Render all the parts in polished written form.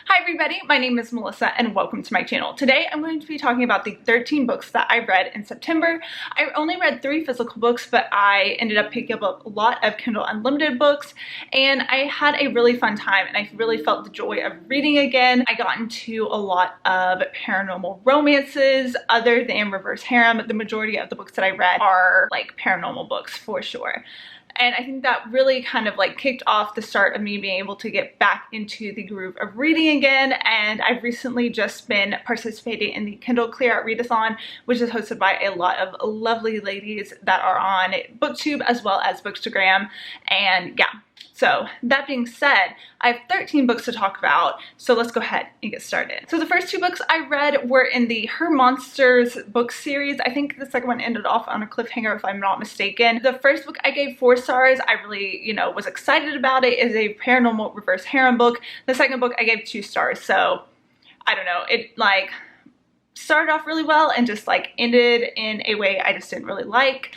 Hi everybody, my name is Melissa and welcome to my channel. Today I'm going to be talking about the 13 books that I read in September. I only read 3 physical books, but I ended up picking up a lot of Kindle Unlimited books and I had a really fun time and I really felt the joy of reading again. I got into a lot of paranormal romances other than reverse harem. The majority of the books that I read are like paranormal books for sure. And I think that really kind of like kicked off the start of me being able to get back into the groove of reading again. And I've recently just been participating in the Kindle Clear Out Readathon, which is hosted by a lot of lovely ladies that are on booktube as well as bookstagram. And yeah. So that being said, I have 13 books to talk about, so let's go ahead and get started. So the first 2 books I read were in the Her Monsters book series. I think the second one ended off on a cliffhanger if I'm not mistaken. The first book I gave 4 stars. I really, was excited about it. It's a paranormal reverse harem book. The second book I gave 2 stars, so I don't know. It like started off really well and just like ended in a way I just didn't really like.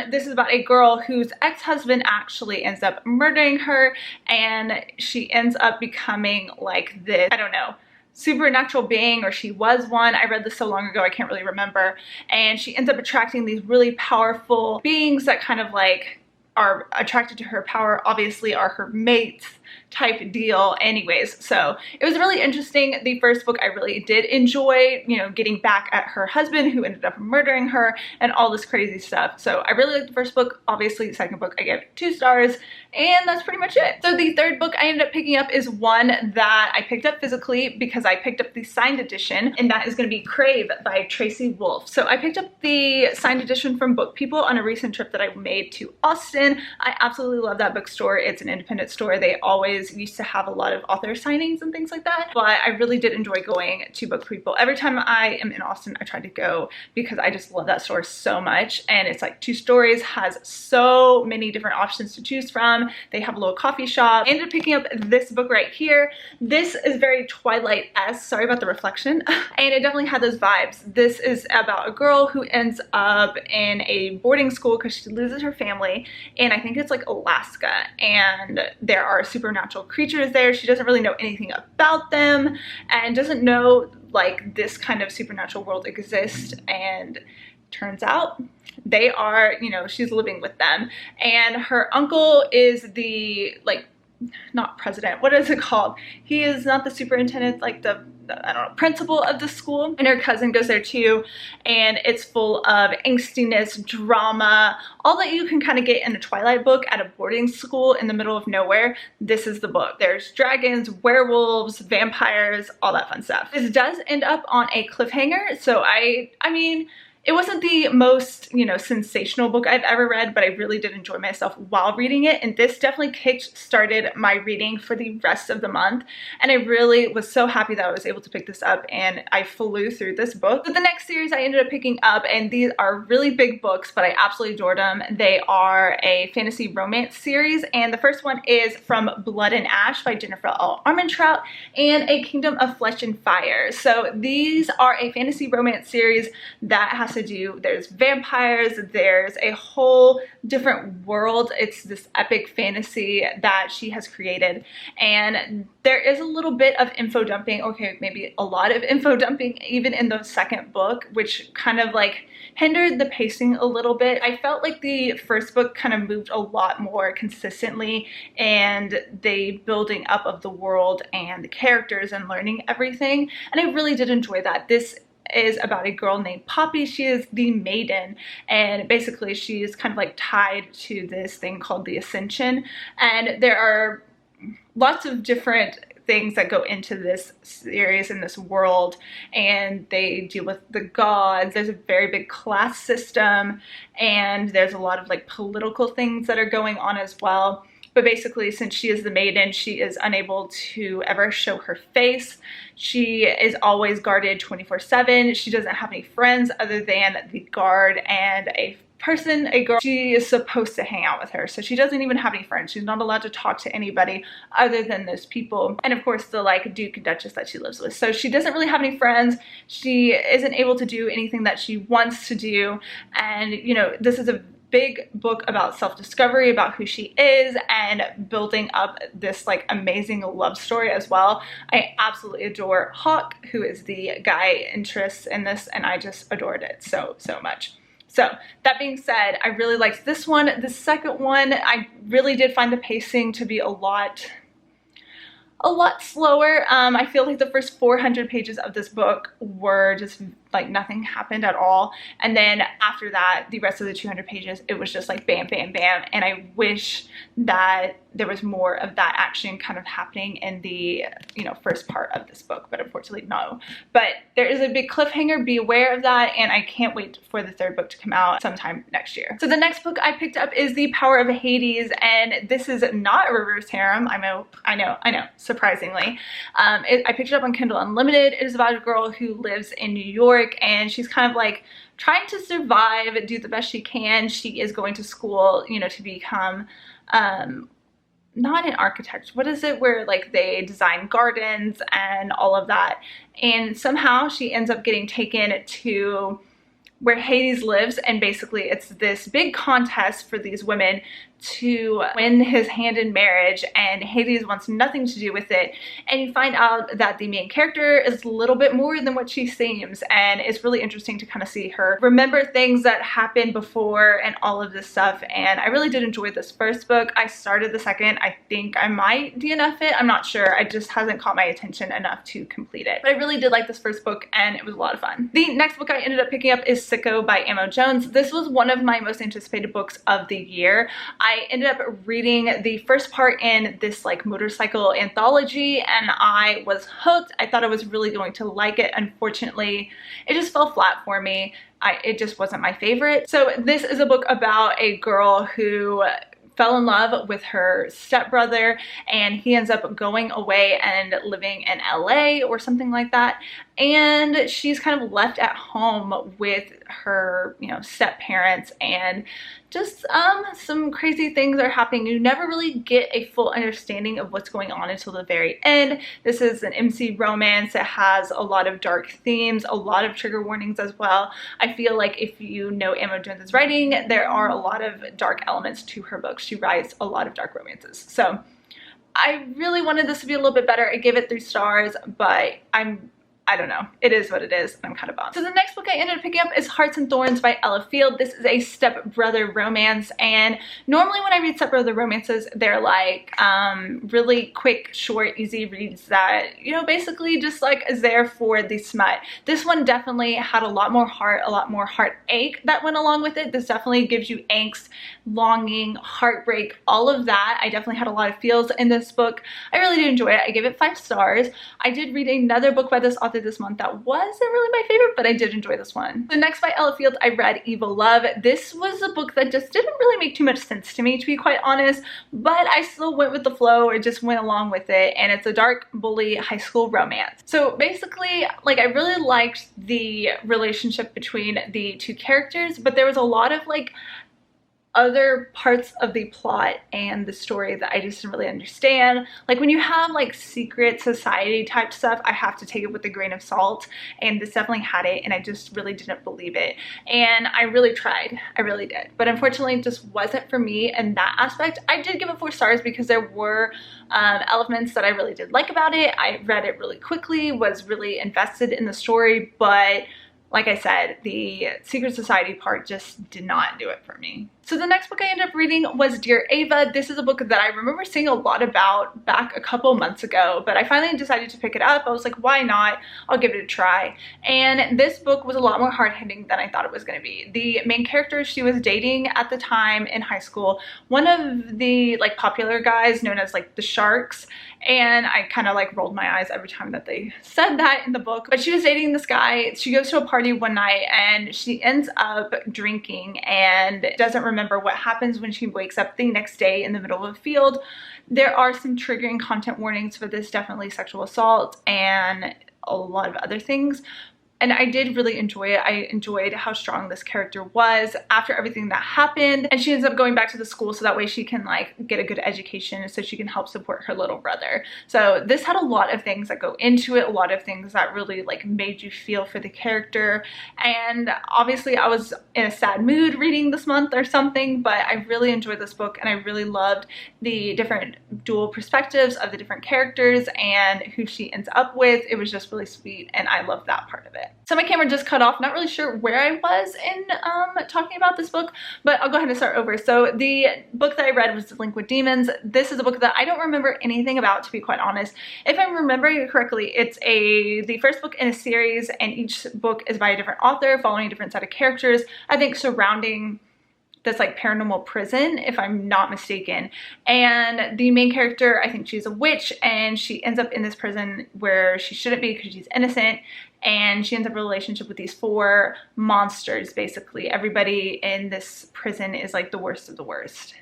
This is about a girl whose ex-husband actually ends up murdering her and she ends up becoming like this, I don't know, supernatural being, or she was one. I read this so long ago I can't really remember. And she ends up attracting these really powerful beings that kind of like are attracted to her power, obviously are her mates type deal anyways. So it was really interesting. The first book I really did enjoy, getting back at her husband who ended up murdering her and all this crazy stuff. So I really liked the first book. Obviously the second book I gave 2 stars and that's pretty much it. So the third book I ended up picking up is one that I picked up physically because I picked up the signed edition, and that is going to be Crave by Tracy Wolff. So I picked up the signed edition from Book People on a recent trip that I made to Austin. I absolutely love that bookstore. It's an independent store. They always used to have a lot of author signings and things like that, but I really did enjoy going to Book People. Every time I am in Austin I try to go because I just love that store so much, and it's like 2 stories, has so many different options to choose from. They have a little coffee shop. I ended up picking up this book right here. This is very Twilight-esque, sorry about the reflection, and it definitely had those vibes. This is about a girl who ends up in a boarding school because she loses her family, and I think it's like Alaska, and there are supernatural creatures there. She doesn't really know anything about them and doesn't know like this kind of supernatural world exists, and turns out they are, she's living with them, and her uncle is the like not president, what is it called? He is not the superintendent, like the I don't know, principal of the school, and her cousin goes there too, and it's full of angstiness, drama, all that you can kind of get in a Twilight book at a boarding school in the middle of nowhere. This is the book. There's dragons, werewolves, vampires, all that fun stuff. This does end up on a cliffhanger, so I mean, it wasn't the most, sensational book I've ever read, but I really did enjoy myself while reading it. And this definitely kick-started my reading for the rest of the month. And I really was so happy that I was able to pick this up and I flew through this book. But the next series I ended up picking up, and these are really big books, but I absolutely adored them. They are a fantasy romance series. And the first one is From Blood and Ash by Jennifer L. Armentrout and A Kingdom of Flesh and Fire. So these are a fantasy romance series that has to do, there's vampires, there's a whole different world. It's this epic fantasy that she has created, and there is a little bit of info dumping, okay, maybe a lot of info dumping even in the second book, which kind of like hindered the pacing a little bit. I felt like the first book kind of moved a lot more consistently, and the building up of the world and the characters and learning everything, and I really did enjoy that. This is about a girl named Poppy. She is the maiden, and basically she is kind of like tied to this thing called the Ascension, and there are lots of different things that go into this series in this world, and they deal with the gods. There's a very big class system, and there's a lot of like political things that are going on as well. But basically, since she is the maiden, she is unable to ever show her face. She is always guarded 24/7. She doesn't have any friends other than the guard and a girl she is supposed to hang out with her. So she doesn't even have any friends. She's not allowed to talk to anybody other than those people. And of course the like Duke and Duchess that she lives with. So she doesn't really have any friends. She isn't able to do anything that she wants to do. And this is a big book about self-discovery, about who she is, and building up this like amazing love story as well. I absolutely adore Hawk, who is the guy interest in this, and I just adored it so much. So that being said, I really liked this one. The second one, I really did find the pacing to be a lot slower. I feel like the first 400 pages of this book were just like nothing happened at all, and then after that, the rest of the 200 pages, it was just like bam, bam, bam, and I wish that there was more of that action kind of happening in the, you know, first part of this book, but unfortunately no. But there is a big cliffhanger, be aware of that, and I can't wait for the third book to come out sometime next year. So the next book I picked up is The Power of Hades, and this is not a reverse harem. I know, surprisingly. I picked it up on Kindle Unlimited. It is about a girl who lives in New York, and she's kind of like trying to survive, do the best she can. She is going to school, you know, to become not an architect, what is it, where like they design gardens and all of that, and somehow she ends up getting taken to where Hades lives, and basically it's this big contest for these women to win his hand in marriage, and Hades wants nothing to do with it, and you find out that the main character is a little bit more than what she seems, and it's really interesting to kind of see her remember things that happened before and all of this stuff. And I really did enjoy this first book. I started the second. I think I might DNF it, I'm not sure. It just hasn't caught my attention enough to complete it, but I really did like this first book and it was a lot of fun. The next book I ended up picking up is Sicko by Amo Jones. This was one of my most anticipated books of the year. I ended up reading the first part in this like motorcycle anthology, and I was hooked. I thought I was really going to like it. Unfortunately, it just fell flat for me. It just wasn't my favorite. So this is a book about a girl who fell in love with her stepbrother, and he ends up going away and living in LA or something like that, and she's kind of left at home with her, you know, step parents, and just some crazy things are happening. You never really get a full understanding of what's going on until the very end. This is an MC romance. It has a lot of dark themes, a lot of trigger warnings as well. I feel like if you know Amo Jones' writing, there are a lot of dark elements to her books. She writes a lot of dark romances. So I really wanted this to be a little bit better. I gave it 3 stars, but I don't know. It is what it is. I'm kind of bummed. So the next book I ended up picking up is Hearts and Thorns by Ella Field. This is a stepbrother romance, and normally when I read stepbrother romances, they're like really quick, short, easy reads that, you know, basically just like is there for the smut. This one definitely had a lot more heart, a lot more heartache that went along with it. This definitely gives you angst, longing, heartbreak, all of that. I definitely had a lot of feels in this book. I really did enjoy it. I gave it 5 stars. I did read another book by this author this month that wasn't really my favorite, but I did enjoy this one. So next by Ella Field, I read Evil Love. This was a book that just didn't really make too much sense to me, to be quite honest, but I still went with the flow. It just went along with it, and it's a dark bully high school romance. So basically, like, I really liked the relationship between the 2 characters, but there was a lot of like other parts of the plot and the story that I just didn't really understand. Like when you have like secret society type stuff, I have to take it with a grain of salt, and this definitely had it, and I just really didn't believe it. And I really tried, I really did, but unfortunately it just wasn't for me in that aspect. I did give it 4 stars because there were elements that I really did like about it. I read it really quickly, was really invested in the story, but like I said, the secret society part just did not do it for me. So the next book I ended up reading was Dear Ava. This is a book that I remember seeing a lot about back a couple months ago, but I finally decided to pick it up. I was like, why not? I'll give it a try. And this book was a lot more hard-hitting than I thought it was going to be. The main character she was dating at the time in high school, one of the like popular guys known as like the Sharks, and I kind of like rolled my eyes every time that they said that in the book. But she was dating this guy. She goes to a party one night and she ends up drinking and doesn't remember what happens when she wakes up the next day in the middle of a field. There are some triggering content warnings for this, definitely sexual assault and a lot of other things. and I did really enjoy it. I enjoyed how strong this character was after everything that happened, and she ends up going back to the school so that way she can like get a good education so she can help support her little brother. So this had a lot of things that go into it, a lot of things that really like made you feel for the character, and obviously I was in a sad mood reading this month or something, but I really enjoyed this book and I really loved the different dual perspectives of the different characters and who she ends up with. It was just really sweet and I loved that part of it. So my camera just cut off, not really sure where I was in talking about this book, but I'll go ahead and start over. So the book that I read was Delinquent Demons. This is a book that I don't remember anything about, to be quite honest. If I'm remembering it correctly, it's the first book in a series, and each book is by a different author following a different set of characters, I think surrounding this like paranormal prison, if I'm not mistaken. And the main character, I think she's a witch, and she ends up in this prison where she shouldn't be because she's innocent, and she ends up in a relationship with these 4 monsters. Basically everybody in this prison is like the worst of the worst.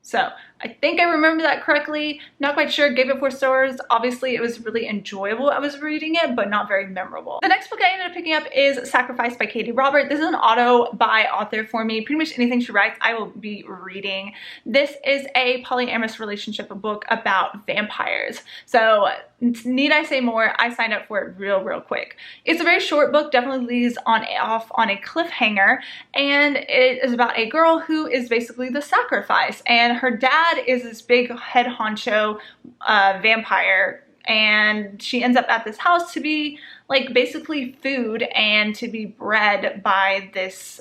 So I think I remember that correctly. Not quite sure. Gave it 4 stars. Obviously it was really enjoyable. I was reading it, but not very memorable. The next book I ended up picking up is Sacrifice by Katie Robert. This is an auto by author for me. Pretty much anything she writes I will be reading. This is a polyamorous relationship book about vampires. So need I say more? I signed up for it real quick. It's a very short book, definitely leaves off on a cliffhanger, and it is about a girl who is basically the sacrifice, and her dad is this big head honcho vampire, and she ends up at this house to be like basically food and to be bred by this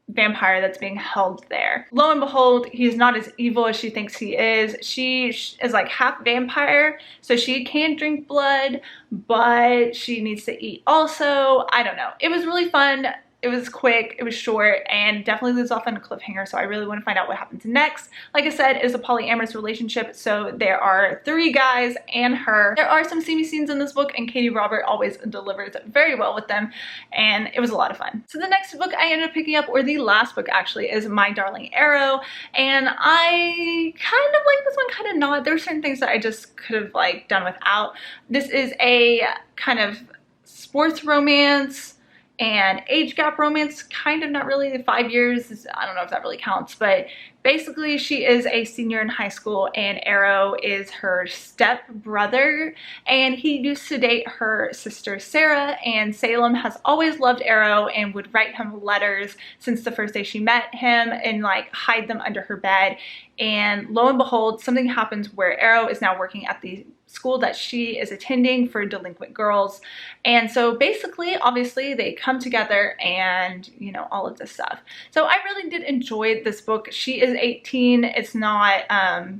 vampire that's being held there. Lo and behold, he's not as evil as she thinks he is. She is like half vampire, so she can drink blood, but she needs to eat also. I don't know. It was really fun. It was quick, it was short, and definitely leaves off on a cliffhanger, so I really want to find out what happens next. Like I said, it is a polyamorous relationship, so there are 3 guys and her. There are some steamy scenes in this book, and Katie Robert always delivers very well with them, and it was a lot of fun. So the next book I ended up picking up, or the last book actually, is My Darling Arrow, and I kind of like this one, kind of not. There are certain things that I just could have like done without. This is a kind of sports romance and age gap romance, kind of, not really. 5 years, I don't know if that really counts, but basically she is a senior in high school and Arrow is her step brother, and he used to date her sister Sarah, and Salem has always loved Arrow and would write him letters since the first day she met him and like hide them under her bed. And lo and behold, something happens where Arrow is now working at the school that she is attending for delinquent girls, and so basically obviously they come together and you know all of this stuff. So I really did enjoy this book. She is 18. It's not I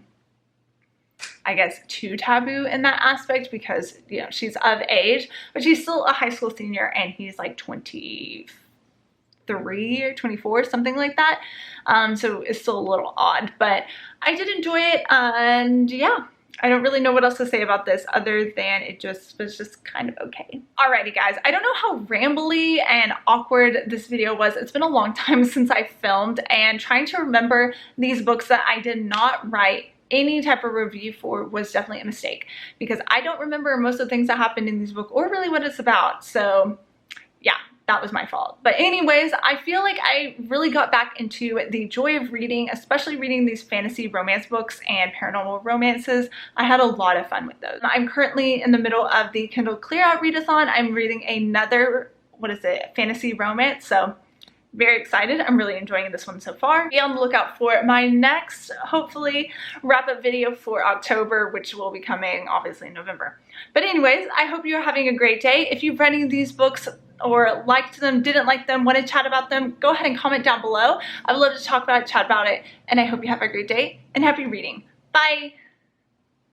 guess too taboo in that aspect because you know she's of age, but she's still a high school senior and he's like 23 or 24, something like that. So it's still a little odd, but I did enjoy it, and yeah, I don't really know what else to say about this other than it just was just kind of okay. Alrighty guys, I don't know how rambly and awkward this video was. It's been a long time since I filmed, and trying to remember these books that I did not write any type of review for was definitely a mistake because I don't remember most of the things that happened in these books or really what it's about. So yeah, that was my fault. But anyways, I feel like I really got back into the joy of reading, especially reading these fantasy romance books and paranormal romances. I had a lot of fun with those. I'm currently in the middle of the Kindle Clear Out readathon. I'm reading another, what is it, fantasy romance. So very excited. I'm really enjoying this one so far. Be on the lookout for my next, hopefully, wrap-up video for October, which will be coming obviously in November. But anyways, I hope you're having a great day. If you've read any of these books or liked them, didn't like them, want to chat about them, go ahead and comment down below. I would love to talk about it, chat about it, and I hope you have a great day and happy reading. Bye!